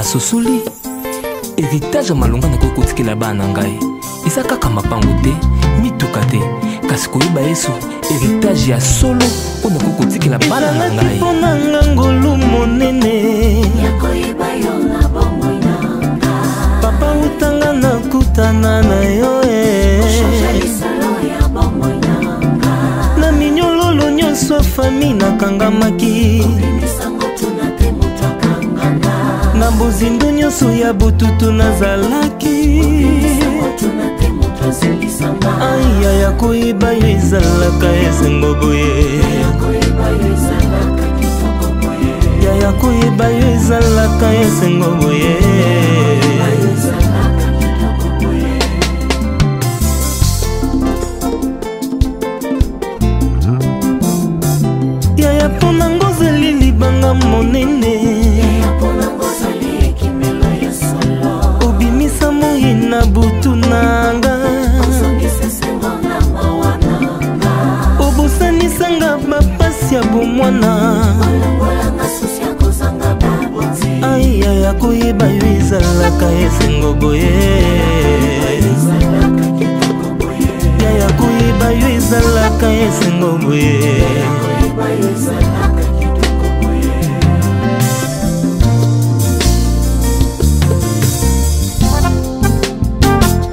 nasusuli héritage ya malonga nakoki kotikela bana na ngai eza kaka mapango te mituka te kasi koyeba yesu héritage ya solo oyo nakoki kotikela bana na ngai mpona ngangolu monene papa utanga nakutana na yo na minyololo nyonso fami nakangamaki na bozindo nyonso ya bututu nazalaki aya ya koyeba yo ezalaka esengo boye ya koyeba yo ezalaka esengo boye yaya mpona ngozeli libanga monene obimisa moi na butu nanga obosanisanga bapasi ya bomwana aya ya koyeba yo ezalaka esengo boye ya koyeba yo ezalaka esengo boye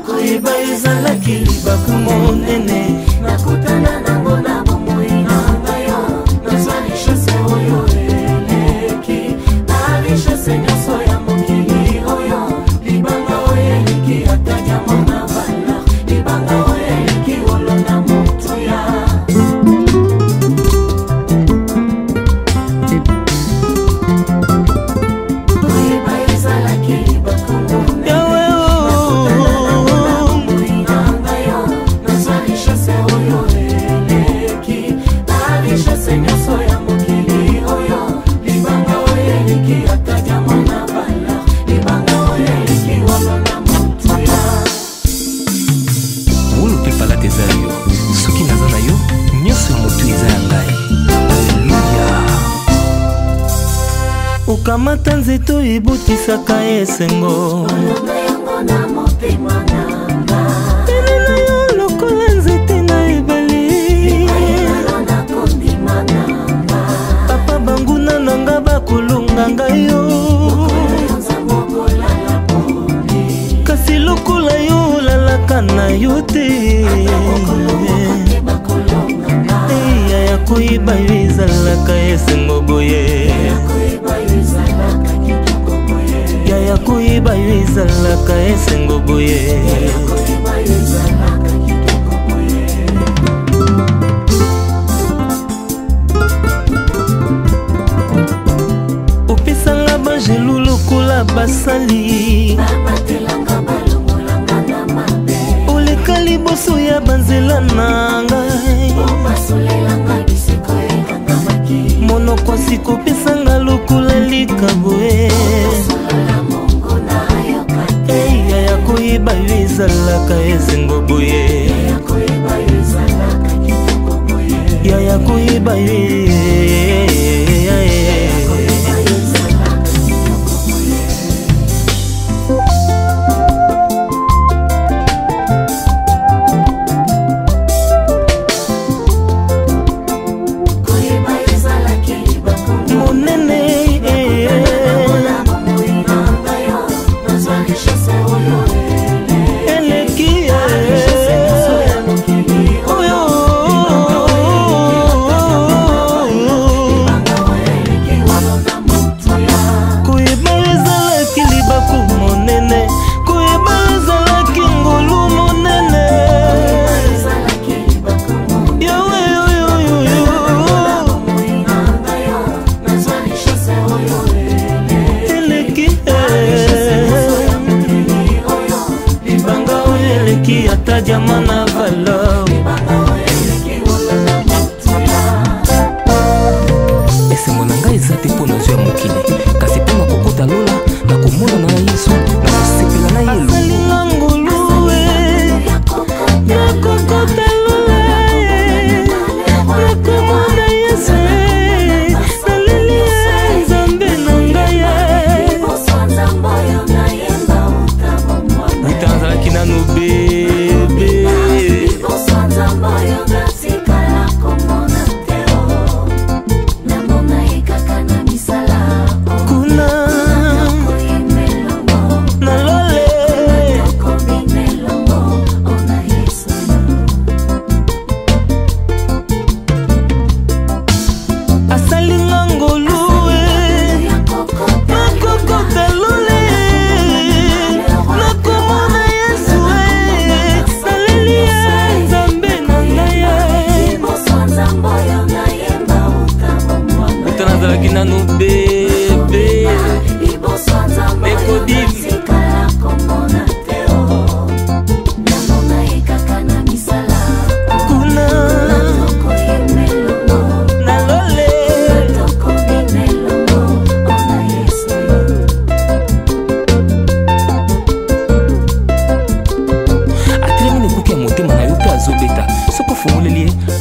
koyeba yo ezalaki libaku monene nakutana nango na bomoi nanga yo nazwa lishase oyo eleki na lishase nyonso ya mokili oyo libanga oyo eleki ata nyama na bala libanga oyo eleki olona motuya koyeba yo ezalaki libaku monene okamata nzeto ebotisaka esengo pene na yo lokola nzete na ebale papa banguna nanga bakolonga ngai yo kasi lokola yo olalaka na yo te ya koyeba yo ezalaka esengo boye ya koyeba yo ezalaka esengo boye opesanga bangelu lokola basali oleka liboso ya banzela na ngai monoko sikopesanga lokola likaboe ya koyeba yo ezalaka esengo boye ya koyeba yo Jamana valor ese monanga ezate mpona zwa mokili kasi mpona kokota lola na komona na yesu na kosepela na yeluasalinga ngolue na kokota lola na komona yesu naleli nzambe na ngai mofungoleli ye